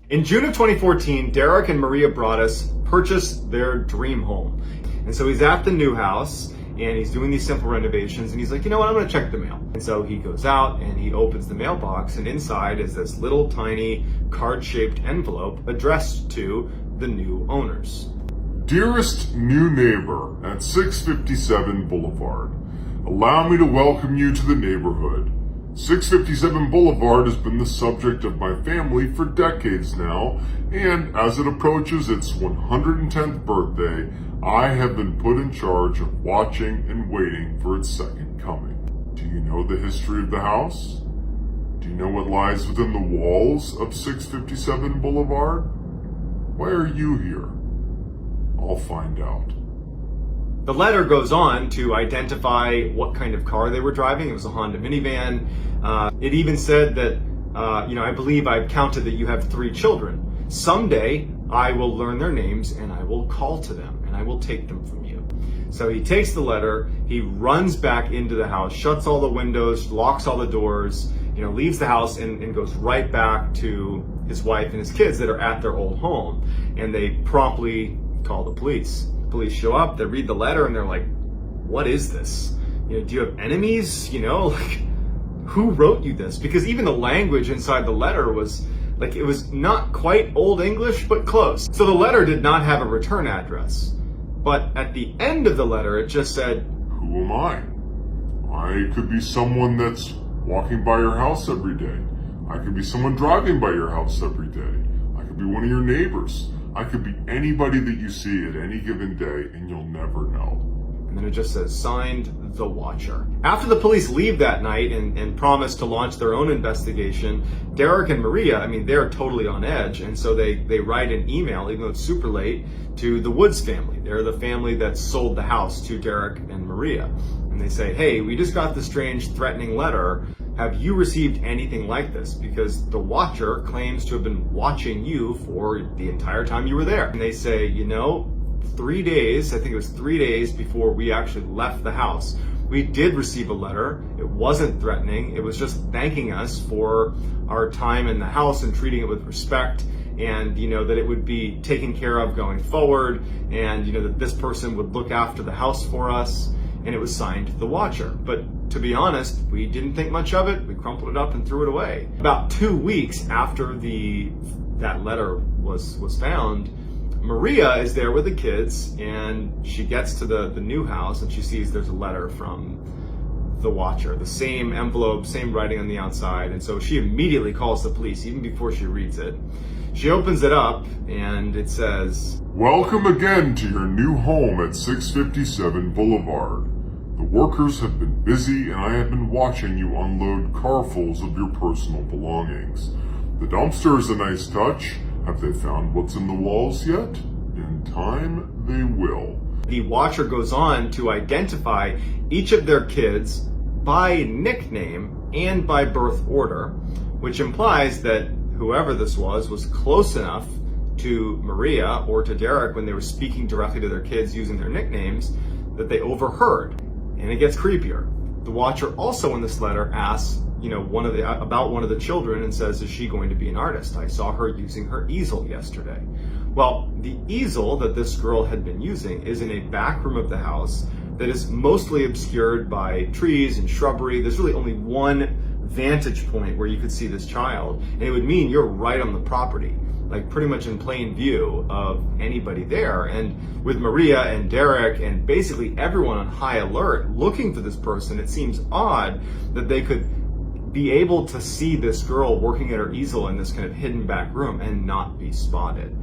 In June of 2014, Derek and Maria Broaddus purchased their dream home. And so he's at the new house and he's doing these simple renovations and he's like, you know what, I'm gonna check the mail. And so he goes out and he opens the mailbox and inside is this little tiny card-shaped envelope addressed to the new owners. Dearest new neighbor at 657 Boulevard, allow me to welcome you to the neighborhood. 657 Boulevard has been the subject of my family for decades now, and as it approaches its 110th birthday, I have been put in charge of watching and waiting for its second coming. Do you know the history of the house? Do you know what lies within the walls of 657 Boulevard? Why are you here? I'll find out. The letter goes on to identify what kind of car they were driving. It was a Honda minivan. It even said that, I believe I've counted that you have 3 children. Someday I will learn their names and I will call to them and I will take them from you. So he takes the letter, he runs back into the house, shuts all the windows, locks all the doors, leaves the house and goes right back to his wife and his kids that are at their old home. And they promptly call the police. Police show up, they read the letter and they're like, what is this? Do you have enemies? Who wrote you this? Because even the language inside the letter was it was not quite Old English, but close. So the letter did not have a return address. But at the end of the letter, it just said, who am I? I could be someone that's walking by your house every day. I could be someone driving by your house every day. I could be one of your neighbors. I could be anybody that you see at any given day, and you'll never know. And then it just says, signed, The Watcher. After the police leave that night and promise to launch their own investigation, Derek and Maria, they're totally on edge. And so they write an email, even though it's super late, to the Woods family. They're the family that sold the house to Derek and Maria. And they say, hey, we just got this strange threatening letter. Have you received anything like this? Because the Watcher claims to have been watching you for the entire time you were there. And they say, 3 days, I think it was 3 days before we actually left the house, we did receive a letter. It wasn't threatening. It was just thanking us for our time in the house and treating it with respect, and that it would be taken care of going forward, and that this person would look after the house for us. And it was signed The Watcher. But to be honest, we didn't think much of it. We crumpled it up and threw it away. About 2 weeks after that letter was found, Maria is there with the kids and she gets to the new house and she sees there's a letter from The Watcher, the same envelope, same writing on the outside. And so she immediately calls the police even before she reads it. She opens it up and it says, welcome again to your new home at 657 Boulevard. The workers have been busy and I have been watching you unload carfuls of your personal belongings. The dumpster is a nice touch. Have they found what's in the walls yet? In time, they will. The Watcher goes on to identify each of their kids by nickname and by birth order, which implies that whoever this was close enough to Maria or to Derek when they were speaking directly to their kids using their nicknames that they overheard. And it gets creepier. The Watcher also in this letter asks, about one of the children and says, is she going to be an artist? I saw her using her easel yesterday. Well, the easel that this girl had been using is in a back room of the house that is mostly obscured by trees and shrubbery. There's really only one vantage point where you could see this child, and it would mean you're right on the property, pretty much in plain view of anybody there. And with Maria and Derek and basically everyone on high alert looking for this person, it seems odd that they could be able to see this girl working at her easel in this kind of hidden back room and not be spotted.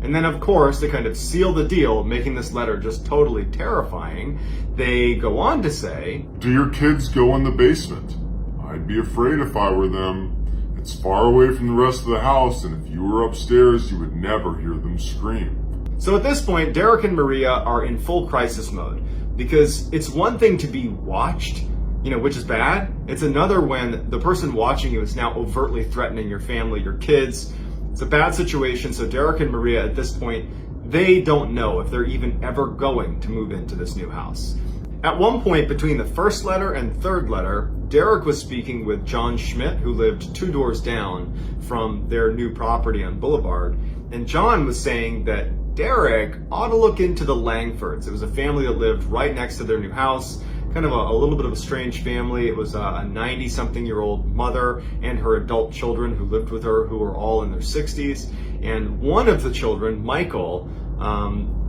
And then of course, to kind of seal the deal, making this letter just totally terrifying, they go on to say, do your kids go in the basement? I'd be afraid if I were them. It's far away from the rest of the house, and if you were upstairs, you would never hear them scream. So at this point, Derek and Maria are in full crisis mode, because it's one thing to be watched, which is bad. It's another when the person watching you is now overtly threatening your family, your kids. It's a bad situation. So Derek and Maria at this point, they don't know if they're even ever going to move into this new house. At one point between the first letter and third letter, Derek was speaking with John Schmidt, who lived 2 doors down from their new property on Boulevard. And John was saying that Derek ought to look into the Langfords. It was a family that lived right next to their new house, kind of a little bit of a strange family. It was a 90-something-year-old mother and her adult children who lived with her, who were all in their 60s. And one of the children, Michael,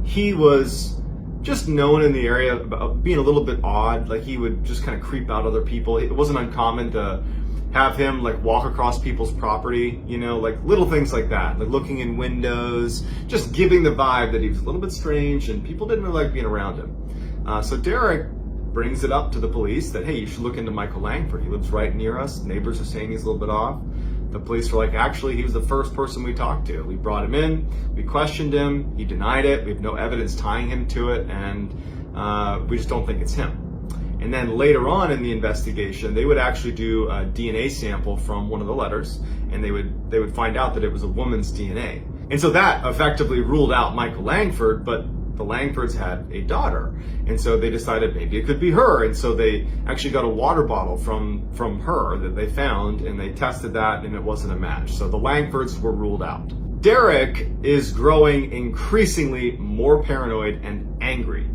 he was just known in the area about being a little bit odd. Like, he would just kind of creep out other people. It wasn't uncommon to have him like walk across people's property, you know, like little things like that, like looking in windows, just giving the vibe that he was a little bit strange and people didn't really like being around him. So Derek brings it up to the police that, hey, you should look into Michael Langford. He lives right near us. Neighbors are saying he's a little bit off. The police were like, actually, he was the first person we talked to. We brought him in, we questioned him, he denied it, we have no evidence tying him to it, and we just don't think it's him. And then later on in the investigation, they would actually do a DNA sample from one of the letters, and they would find out that it was a woman's DNA. And so that effectively ruled out Michael Langford, but the Langfords had a daughter. And so they decided maybe it could be her. And so they actually got a water bottle from her that they found, and they tested that, and it wasn't a match. So the Langfords were ruled out. Derek is growing increasingly more paranoid and angry.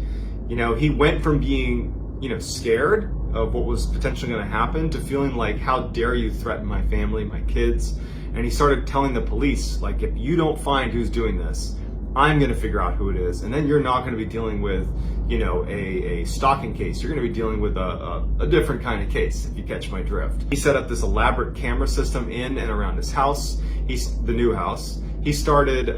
You know, he went from being, scared of what was potentially going to happen to feeling like, how dare you threaten my family, my kids? And he started telling the police, like, if you don't find who's doing this, I'm going to figure out who it is. And then you're not going to be dealing with, a stalking case. You're going to be dealing with a different kind of case, if you catch my drift. He set up this elaborate camera system in and around his house, the new house. He started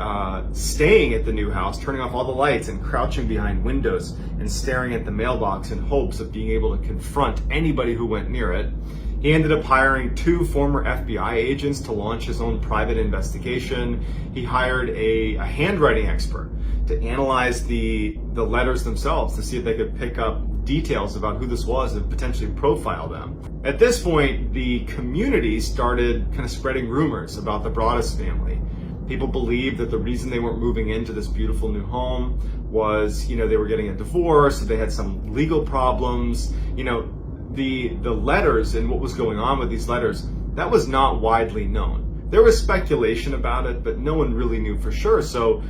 staying at the new house, turning off all the lights and crouching behind windows and staring at the mailbox in hopes of being able to confront anybody who went near it. He ended up hiring 2 former FBI agents to launch his own private investigation. He hired a handwriting expert to analyze the letters themselves to see if they could pick up details about who this was and potentially profile them. At this point, the community started kind of spreading rumors about the Broaddus family. People believed that the reason they weren't moving into this beautiful new home was, they were getting a divorce, or they had some legal problems. The letters and what was going on with these letters, that was not widely known. There was speculation about it, but no one really knew for sure. So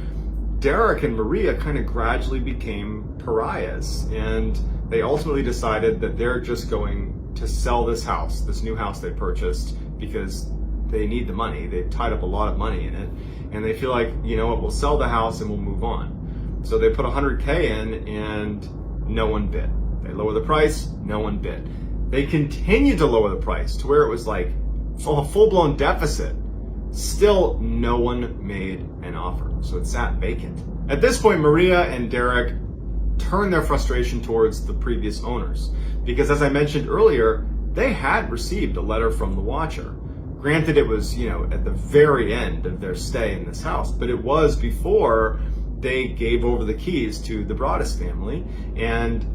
Derek and Maria kind of gradually became pariahs, and they ultimately decided that they're just going to sell this house, this new house they purchased, because they need the money. They've tied up a lot of money in it, and they feel like, we'll sell the house and we'll move on. So they put $100K in, and no one bid. They lower the price, no one bid. They continued to lower the price to where it was like a full-blown deficit. Still, no one made an offer, so it sat vacant. At this point, Maria and Derek turned their frustration towards the previous owners, because as I mentioned earlier, they had received a letter from the Watcher. Granted, it was, at the very end of their stay in this house, but it was before they gave over the keys to the Broaddus family, and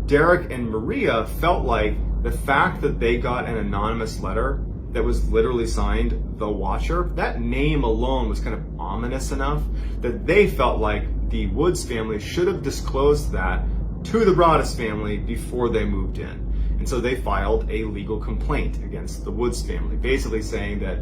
Derek and Maria felt like the fact that they got an anonymous letter that was literally signed The Watcher, that name alone was kind of ominous enough that they felt like the Woods family should have disclosed that to the Broaddus family before they moved in. And so they filed a legal complaint against the Woods family, basically saying that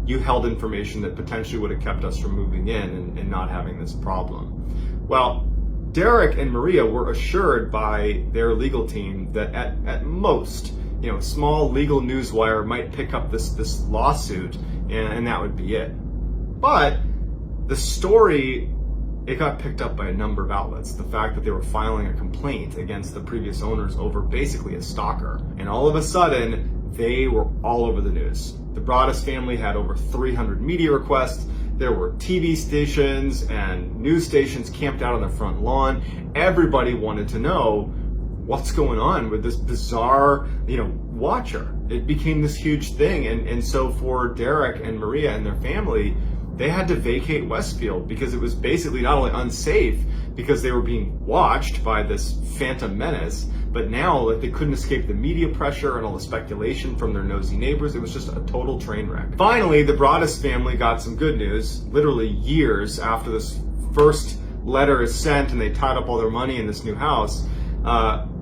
you held information that potentially would have kept us from moving in and not having this problem. Well, Derek and Maria were assured by their legal team that at most, a small legal newswire might pick up this lawsuit, and that would be it. But the story, it got picked up by a number of outlets. The fact that they were filing a complaint against the previous owners over basically a stalker. And all of a sudden, they were all over the news. The Broaddus family had over 300 media requests. There were TV stations and news stations camped out on the front lawn. Everybody wanted to know what's going on with this bizarre, Watcher. It became this huge thing. And so for Derek and Maria and their family, they had to vacate Westfield because it was basically not only unsafe because they were being watched by this phantom menace, but now they couldn't escape the media pressure and all the speculation from their nosy neighbors. It was just a total train wreck. Finally, the Broaddus family got some good news, literally years after this first letter is sent and they tied up all their money in this new house.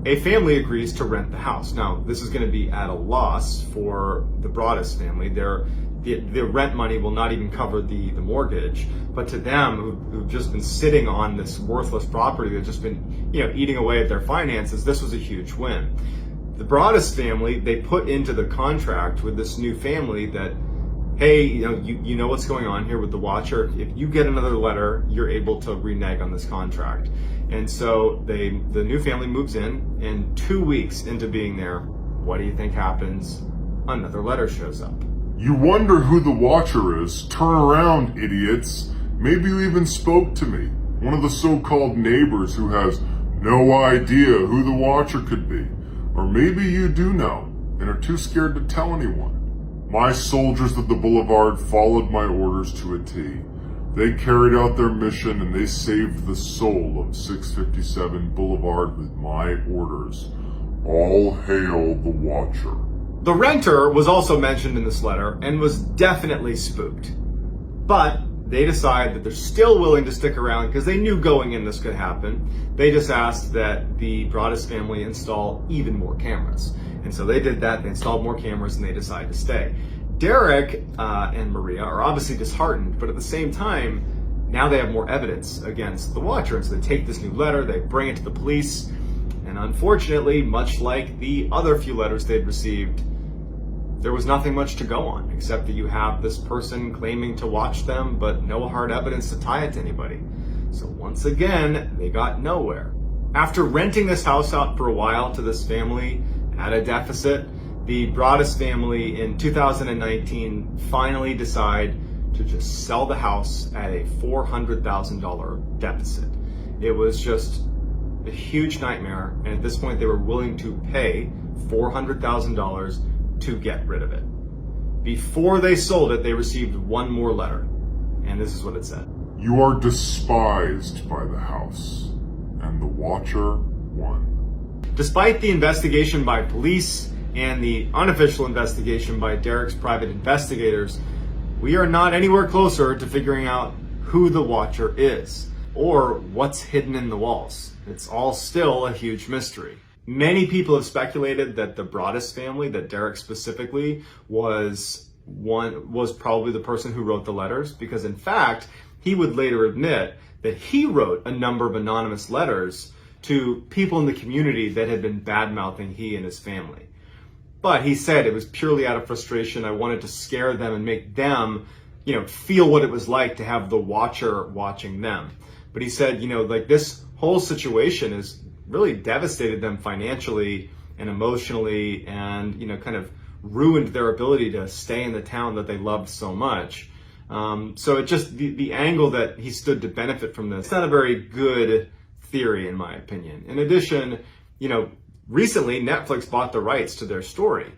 a family agrees to rent the house. Now, this is going to be at a loss for the Broaddus family. The rent money will not even cover the mortgage, but to them who've just been sitting on this worthless property that's just been eating away at their finances, this was a huge win. The Broaddus family, they put into the contract with this new family that, hey, you know what's going on here with the watcher. If you get another letter, you're able to renege on this contract. And so the new family moves in, and 2 weeks into being there, what do you think happens? Another letter shows up. You wonder who the watcher is. Turn around, idiots. Maybe you even spoke to me, one of the so-called neighbors who has no idea who the watcher could be. Or maybe you do know and are too scared to tell anyone. My soldiers of the boulevard followed my orders to a T. They carried out their mission and they saved the soul of 657 Boulevard with my orders. All hail the watcher. The renter was also mentioned in this letter and was definitely spooked. But they decide that they're still willing to stick around because they knew going in this could happen. They just asked that the Broaddus family install even more cameras. And so they did that, they installed more cameras, and they decided to stay. Derek and Maria are obviously disheartened, but at the same time, now they have more evidence against the watcher. And so they take this new letter, they bring it to the police, and unfortunately, much like the other few letters they'd received, there was nothing much to go on, except that you have this person claiming to watch them, but no hard evidence to tie it to anybody. So once again, they got nowhere. After renting this house out for a while to this family at a deficit, the Broaddus family in 2019 finally decide to just sell the house at a $400,000 deficit. It was just a huge nightmare, and at this point they were willing to pay $400,000 to get rid of it. Before they sold it, they received one more letter, and this is what it said. You are despised by the house, and the watcher won. Despite the investigation by police and the unofficial investigation by Derek's private investigators, we are not anywhere closer to figuring out who the watcher is or what's hidden in the walls. It's all still a huge mystery. Many people have speculated that the Broaddus family, that Derek specifically, was probably the person who wrote the letters, because in fact, he would later admit that he wrote a number of anonymous letters to people in the community that had been bad-mouthing he and his family. But he said it was purely out of frustration. I wanted to scare them and make them, feel what it was like to have the watcher watching them. But he said, this whole situation has really devastated them financially and emotionally, and kind of ruined their ability to stay in the town that they loved so much. So it just the angle that he stood to benefit from this, it's not a very good theory in my opinion. In addition, recently Netflix bought the rights to their story.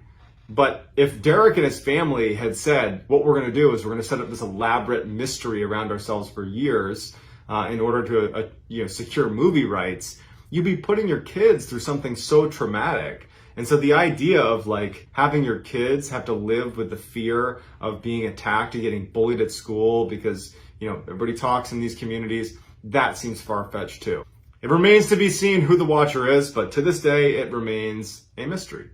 But if Derek and his family had said, what we're going to do is we're going to set up this elaborate mystery around ourselves for years in order to secure movie rights, you'd be putting your kids through something so traumatic. And so the idea of having your kids have to live with the fear of being attacked and getting bullied at school because, everybody talks in these communities, that seems far-fetched too. It remains to be seen who the watcher is, but to this day, it remains a mystery.